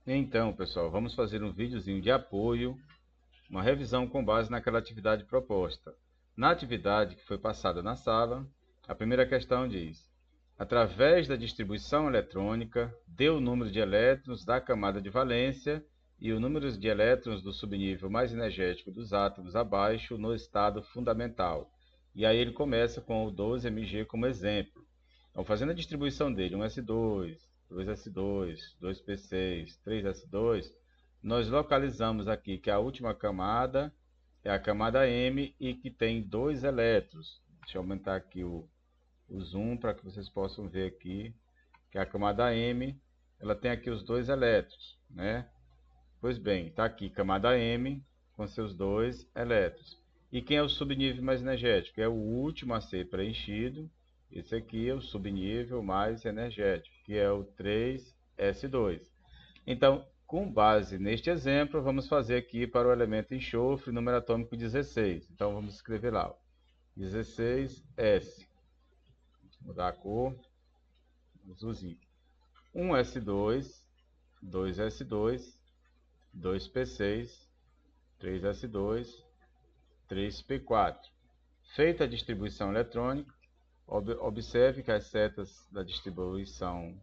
Então, pessoal, vamos fazer um videozinho de apoio, uma revisão com base naquela atividade proposta. Na atividade que foi passada na sala, a primeira questão diz: através da distribuição eletrônica, dê o número de elétrons da camada de valência e o número de elétrons do subnível mais energético dos átomos abaixo no estado fundamental. E aí ele começa com o 12 mg como exemplo. Então, fazendo a distribuição dele, 1s2, 2s2, 2p6, 3s2, nós localizamos aqui que a última camada é a camada M e que tem 2 elétrons. Deixa eu aumentar aqui o zoom para que vocês possam ver aqui que a camada M, ela tem aqui os 2 elétrons, né? Pois bem, está aqui camada M com seus 2 elétrons. E quem é o subnível mais energético? É o último a ser preenchido. Esse aqui é o subnível mais energético, que é o 3s2. Então, com base neste exemplo, vamos fazer aqui para o elemento enxofre, número atômico 16. Então, vamos escrever lá, 16s. Vou mudar a cor, azulzinho. 1s2, 2s2, 2p6, 3s2, 3p4. Feita a distribuição eletrônica, observe que as setas da distribuição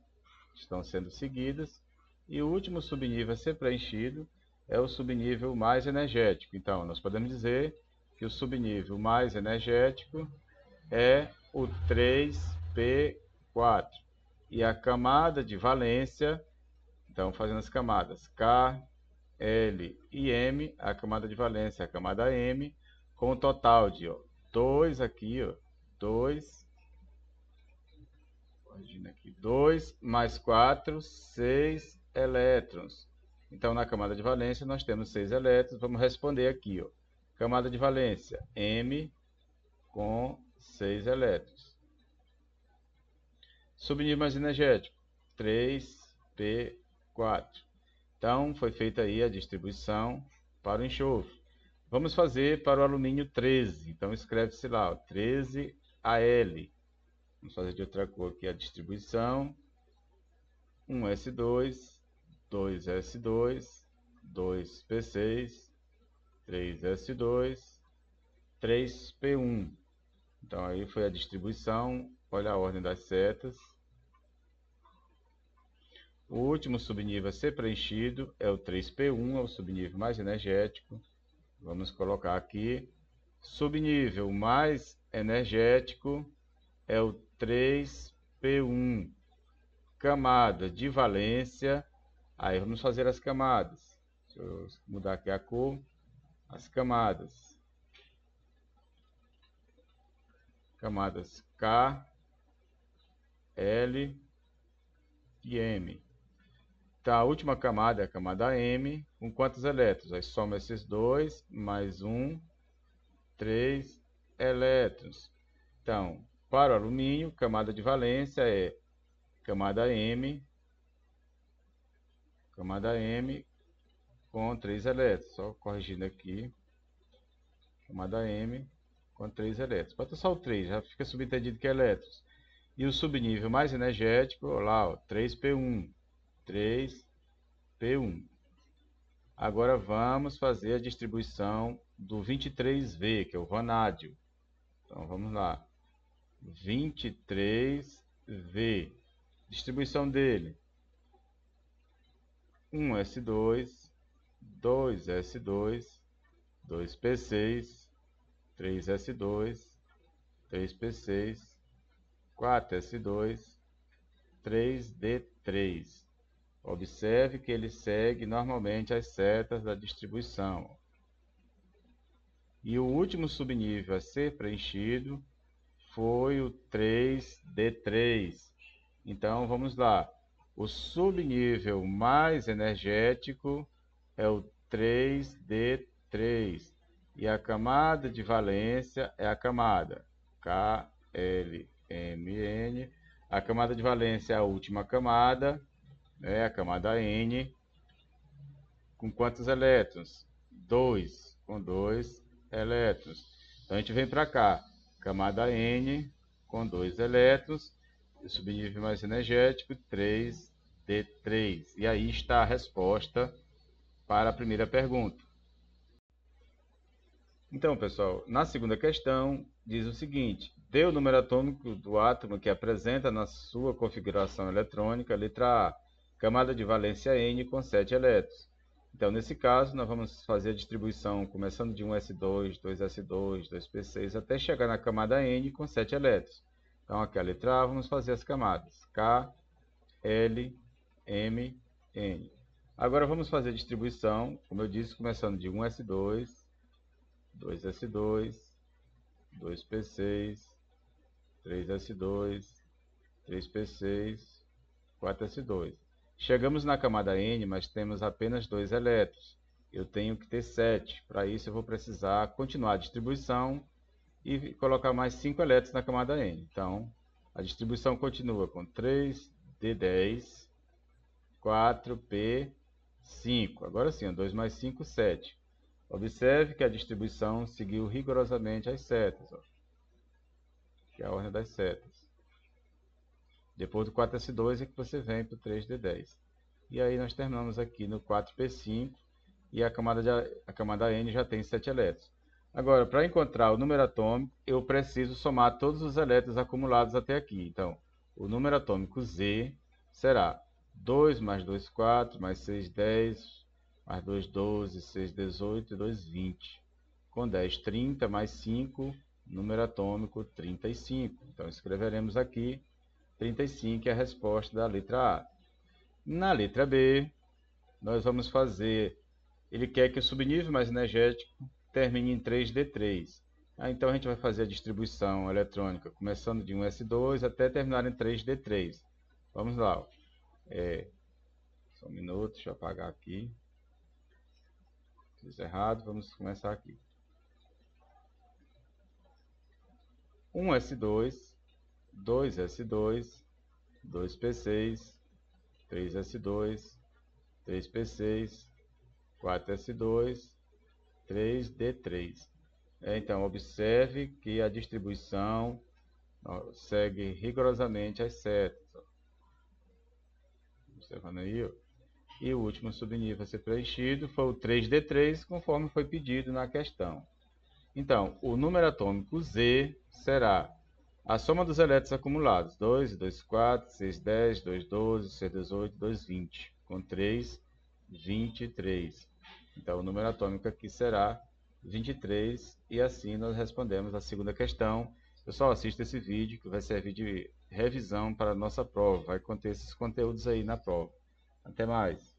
estão sendo seguidas e o último subnível a ser preenchido é o subnível mais energético. Então, nós podemos dizer que o subnível mais energético é o 3p4 e a camada de valência, então fazendo as camadas K, L e M, a camada de valência, a camada M, com um total de 2 aqui, 2, corrigindo aqui, 2 mais 4, 6 elétrons. Então, na camada de valência, nós temos 6 elétrons. Vamos responder aqui, camada de valência, M com 6 elétrons. Subnível mais energético, 3p4. Então, foi feita aí a distribuição para o enxofre. Vamos fazer para o alumínio 13. Então, escreve-se lá, 13Al. Vamos fazer de outra cor aqui a distribuição. 1s2, 2s2, 2p6, 3s2, 3p1. Então, aí foi a distribuição. Olha a ordem das setas. O último subnível a ser preenchido é o 3p1, é o subnível mais energético. Vamos colocar aqui. Subnível mais energético é o 3p1. Camada de valência. Aí vamos fazer as camadas. Deixa eu mudar aqui a cor. As camadas. Camadas K, L e M. Então, a última camada é a camada M, com quantos elétrons? Aí soma esses dois, mais um, 3 elétrons. Então, para o alumínio, camada de valência é camada M com 3 elétrons. Só corrigindo aqui, camada M com 3 elétrons. Bota só o 3, já fica subentendido que é elétrons. E o subnível mais energético, olha lá, 3p1. 3p1. Agora vamos fazer a distribuição do 23V, que é o vanádio. Então vamos lá. 23V. Distribuição dele. 1s2, 2s2, 2p6, 3s2, 3p6, 4s2, 3d3. Observe que ele segue normalmente as setas da distribuição. E o último subnível a ser preenchido foi o 3d3. Então vamos lá. O subnível mais energético é o 3d3. E a camada de valência é a camada KLMN. A camada de valência é a última camada, a camada N, com quantos elétrons? 2, com 2 elétrons. Então a gente vem para cá, camada N com 2 elétrons, o subnível mais energético, 3 D3. E aí está a resposta para a primeira pergunta. Então, pessoal, na segunda questão, diz o seguinte: dê o número atômico do átomo que apresenta na sua configuração eletrônica, letra A, camada de valência N com 7 elétrons. Então, nesse caso, nós vamos fazer a distribuição começando de 1s2, 2s2, 2p6, até chegar na camada N com 7 elétrons. Então, aqui a letra A, vamos fazer as camadas K, L, M, N. Agora, vamos fazer a distribuição, como eu disse, começando de 1s2, 2s2, 2p6, 3s2, 3p6, 4s2. Chegamos na camada N, mas temos apenas 2 elétrons. Eu tenho que ter 7. Para isso eu vou precisar continuar a distribuição e colocar mais 5 elétrons na camada N. Então, a distribuição continua com 3d10, 4p5. Agora sim, 2 mais 5, 7. Observe que a distribuição seguiu rigorosamente as setas, ó, que é a ordem das setas. Depois do 4s2 é que você vem para o 3d10. E aí nós terminamos aqui no 4p5 e a camada N já tem 7 elétrons. Agora, para encontrar o número atômico, eu preciso somar todos os elétrons acumulados até aqui. Então, o número atômico Z será 2 mais 2, 4, mais 6, 10, mais 2, 12, 6, 18 e 2, 20. Com 10, 30, mais 5, número atômico 35. Então, escreveremos aqui 35 é a resposta da letra A. Na letra B, nós vamos fazer... Ele quer que o subnível mais energético termine em 3d3. Então, a gente vai fazer a distribuição eletrônica, começando de 1s2 até terminar em 3d3. Vamos lá. Ó. Só um minuto, deixa eu apagar aqui. Fiz errado, vamos começar aqui. 1s2, 2s2, 2p6, 3s2, 3p6, 4s2, 3d3. Então, observe que a distribuição segue rigorosamente as setas. Observando aí, ó. E o último subnível a ser preenchido foi o 3d3, conforme foi pedido na questão. Então, o número atômico Z será a soma dos elétrons acumulados, 2, 2, 4, 6, 10, 2, 12, 6, 18, 2, 20, com 3, 23. Então, o número atômico aqui será 23, e assim nós respondemos a segunda questão. Pessoal, assista esse vídeo, que vai servir de revisão para a nossa prova. Vai conter esses conteúdos aí na prova. Até mais!